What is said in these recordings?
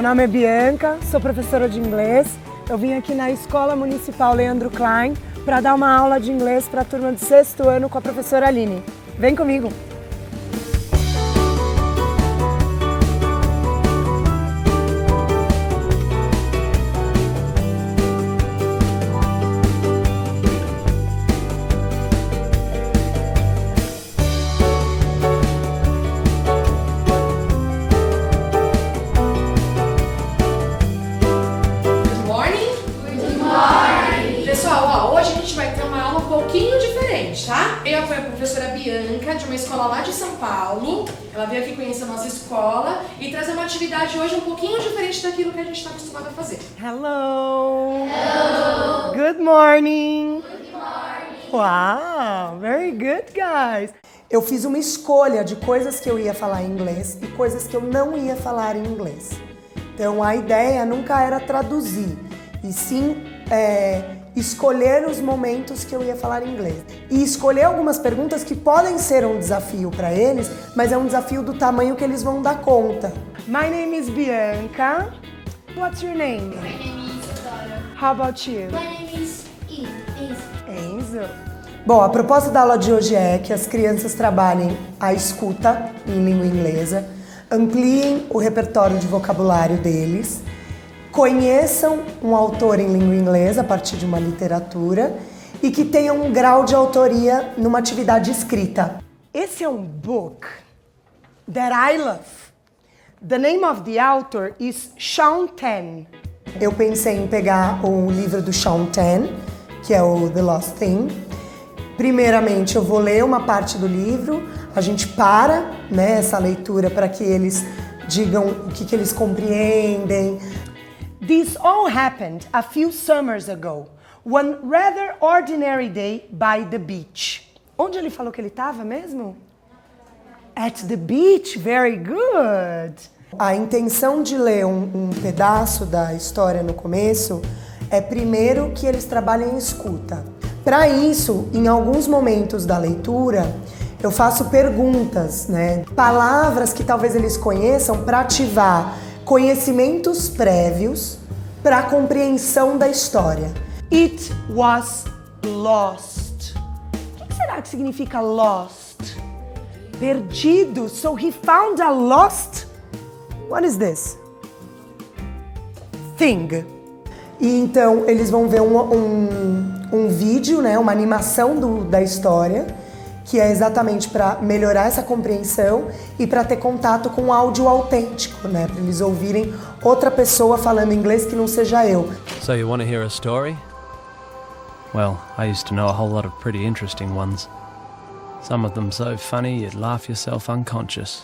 nome é Bianca, sou professora de inglês. Eu vim aqui na Escola Municipal Leandro Klein para dar uma aula de inglês para a turma do 6º ano com a professora Aline. Vem comigo! Um pouquinho diferente, tá? Eu fui a professora Bianca, de uma escola lá de São Paulo. Ela veio aqui conhecer a nossa escola e trazer uma atividade hoje um pouquinho diferente daquilo que a gente está acostumado a fazer. Hello! Hello! Good morning! Good morning! Wow! Very good, guys! Eu fiz uma escolha de coisas que eu ia falar em inglês e coisas que eu não ia falar em inglês. Então a ideia nunca era traduzir, e sim escolher os momentos que eu ia falar em inglês. E escolher algumas perguntas que podem ser um desafio para eles, mas é um desafio do tamanho que eles vão dar conta. My name is Bianca. What's your name? My name is Isadora. How about you? My name is Enzo. Bom, a proposta da aula de hoje é que as crianças trabalhem a escuta em língua inglesa, ampliem o repertório de vocabulário deles, conheçam um autor em língua inglesa a partir de uma literatura e que tenham um grau de autoria numa atividade escrita. Esse é um book that I love. The name of the author is Sean Tan. Eu pensei em pegar o livro do Sean Tan, que é o The Lost Thing. Primeiramente, eu vou ler uma parte do livro, a gente para, né, essa leitura para que eles digam o que eles compreendem. This all happened a few summers ago, one rather ordinary day by the beach. Onde ele falou que ele estava mesmo? At the beach, very good! A intenção de ler um pedaço da história no começo é primeiro que eles trabalhem em escuta. Para isso, em alguns momentos da leitura, eu faço perguntas, né? Palavras que talvez eles conheçam para ativar conhecimentos prévios para a compreensão da história. It was lost. O que será que significa lost? Perdido. So he found a lost. What is this? Thing. E então eles vão ver um vídeo, né, uma animação da história, que é exatamente para melhorar essa compreensão e para ter contato com um áudio autêntico, né, para eles ouvirem outra pessoa falando inglês que não seja eu. So you want to hear a story? Well, I used to know a whole lot of pretty interesting ones. Some of them so funny you'd laugh yourself unconscious.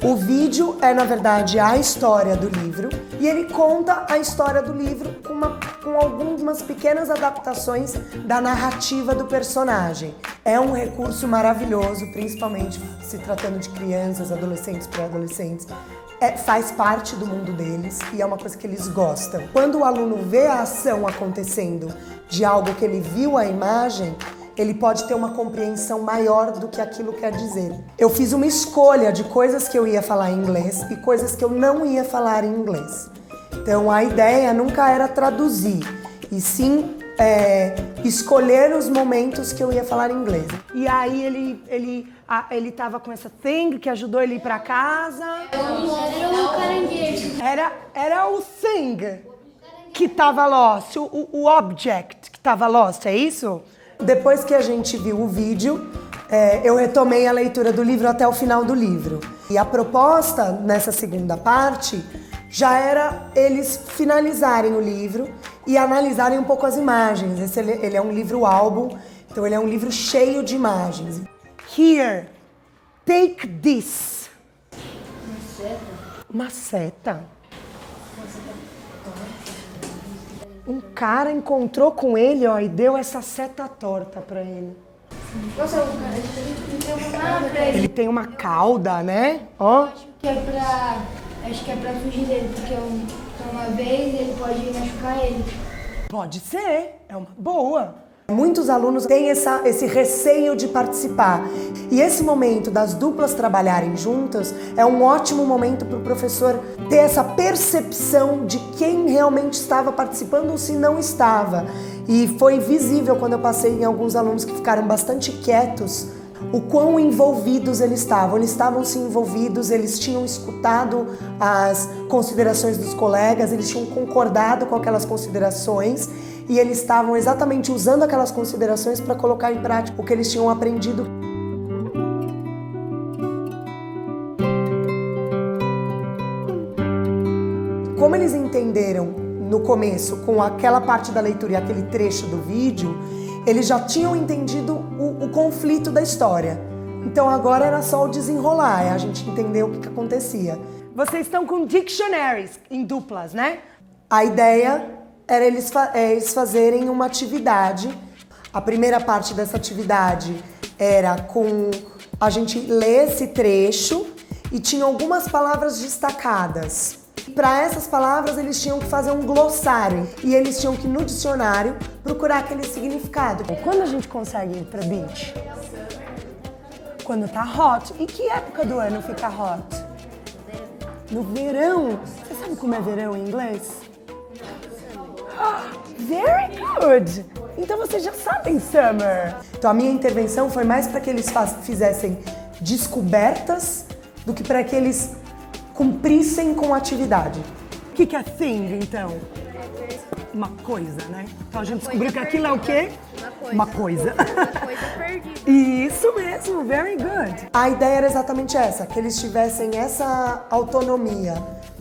O vídeo é, na verdade, a história do livro e ele conta a história do livro com algumas pequenas adaptações da narrativa do personagem. É um recurso maravilhoso, principalmente se tratando de crianças, adolescentes, pré-adolescentes. Faz parte do mundo deles e é uma coisa que eles gostam. Quando o aluno vê a ação acontecendo de algo que ele viu a imagem, ele pode ter uma compreensão maior do que aquilo quer dizer. Eu fiz uma escolha de coisas que eu ia falar em inglês e coisas que eu não ia falar em inglês. Então a ideia nunca era traduzir, e sim escolher os momentos que eu ia falar em inglês. E aí ele tava com essa thing que ajudou ele a ir pra casa. Era um caranguejo. Era o thing que tava lost, o object que tava lost, é isso? Depois que a gente viu o vídeo, eu retomei a leitura do livro até o final do livro. E a proposta nessa segunda parte já era eles finalizarem o livro e analisarem um pouco as imagens. Ele é um livro-álbum, então ele é um livro cheio de imagens. Here, take this. Uma seta? Um cara encontrou com ele, ó, e deu essa seta torta pra ele. Nossa, o cara não tem nada pra ele. Ele tem uma cauda, né? Ó. Acho que é pra fugir dele, porque uma vez ele pode machucar ele. Pode ser, é uma boa. Muitos alunos têm esse receio de participar. E esse momento das duplas trabalharem juntas é um ótimo momento para o professor ter essa percepção de quem realmente estava participando ou se não estava. E foi visível quando eu passei em alguns alunos que ficaram bastante quietos, o quão envolvidos eles estavam. Eles estavam sim envolvidos, eles tinham escutado as considerações dos colegas, eles tinham concordado com aquelas considerações e eles estavam exatamente usando aquelas considerações para colocar em prática o que eles tinham aprendido. Como eles entenderam no começo, com aquela parte da leitura e aquele trecho do vídeo, eles já tinham entendido o conflito da história. Então agora era só o desenrolar, a gente entender o que acontecia. Vocês estão com dictionaries em duplas, né? A ideia era eles fazerem uma atividade. A primeira parte dessa atividade era com a gente ler esse trecho e tinha algumas palavras destacadas. Para essas palavras eles tinham que fazer um glossário e eles tinham que no dicionário procurar aquele significado. Quando a gente consegue ir para beach? Quando tá hot. E que época do ano fica hot? No verão. Você sabe como é verão em inglês? Very good! Então vocês já sabem summer. Então a minha intervenção foi mais para que eles fizessem descobertas do que para que eles cumprissem com a atividade. O que é thing, então? Uma coisa, né? Então a gente descobriu que aquilo é o quê? Uma coisa. Uma coisa perdida. Isso mesmo, very good. A ideia era exatamente essa, que eles tivessem essa autonomia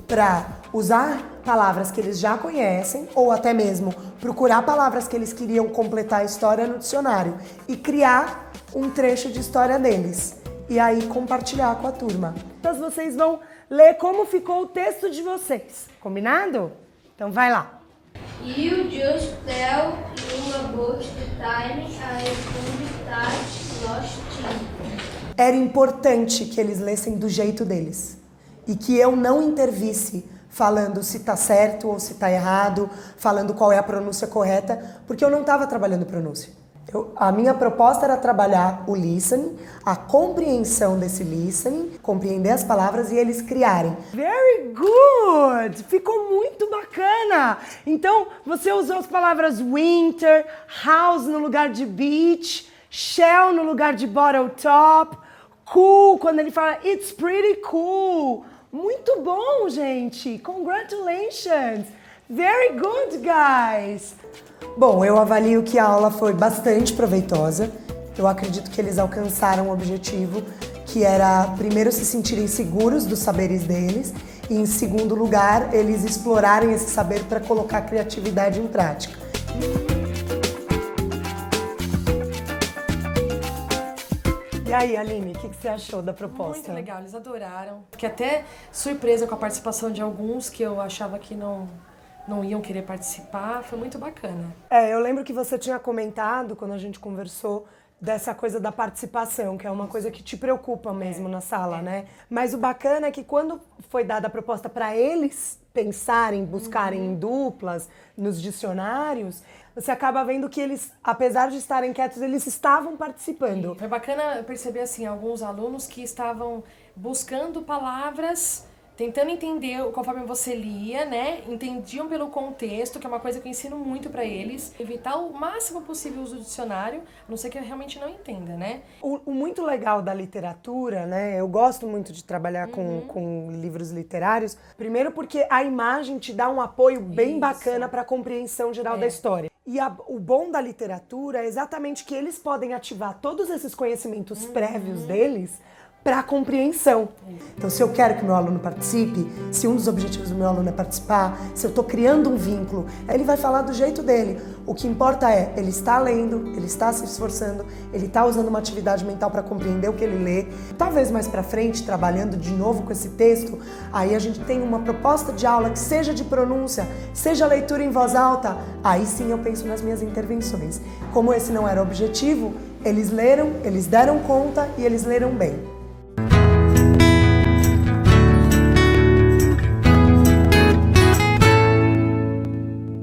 para usar palavras que eles já conhecem ou até mesmo procurar palavras que eles queriam completar a história no dicionário e criar um trecho de história deles e aí compartilhar com a turma. Então vocês vão ler como ficou o texto de vocês, combinado? Então vai lá. You just tell you about the time I found that lost thing. Era importante que eles lessem do jeito deles e que eu não intervisse falando se tá certo ou se tá errado, falando qual é a pronúncia correta, porque eu não estava trabalhando pronúncia. A minha proposta era trabalhar o listening, a compreensão desse listening, compreender as palavras e eles criarem. Very good! Ficou muito bacana! Então, você usou as palavras winter, house no lugar de beach, shell no lugar de bottle top, cool, quando ele fala it's pretty cool. Muito bom, gente! Congratulations! Very good, guys! Bom, eu avalio que a aula foi bastante proveitosa. Eu acredito que eles alcançaram o objetivo, que era, primeiro, se sentirem seguros dos saberes deles e, em segundo lugar, eles explorarem esse saber para colocar a criatividade em prática. E aí, Aline, o que você achou da proposta? Muito legal, eles adoraram. Fiquei até surpresa com a participação de alguns que eu achava que não iam querer participar, foi muito bacana. Eu lembro que você tinha comentado, quando a gente conversou, dessa coisa da participação, que é uma coisa que te preocupa mesmo na sala, né? Mas o bacana é que quando foi dada a proposta para eles pensarem, buscarem em duplas, nos dicionários, você acaba vendo que eles, apesar de estarem quietos, eles estavam participando. Foi bacana perceber, assim, alguns alunos que estavam buscando palavras, tentando entender conforme você lia, né? Entendiam pelo contexto, que é uma coisa que eu ensino muito pra eles. Evitar o máximo possível o uso do dicionário, a não ser que eu realmente não entenda, né? O muito legal da literatura, né? Eu gosto muito de trabalhar com livros literários. Primeiro porque a imagem te dá um apoio bem bacana para a compreensão geral da história. E o bom da literatura é exatamente que eles podem ativar todos esses conhecimentos prévios deles para a compreensão. Então, se eu quero que meu aluno participe, se um dos objetivos do meu aluno é participar, se eu estou criando um vínculo, ele vai falar do jeito dele. O que importa é, ele está lendo, ele está se esforçando, ele está usando uma atividade mental para compreender o que ele lê. Talvez mais para frente, trabalhando de novo com esse texto, aí a gente tem uma proposta de aula que seja de pronúncia, seja leitura em voz alta, aí sim eu penso nas minhas intervenções. Como esse não era o objetivo, Eles leram, eles deram conta e eles leram bem.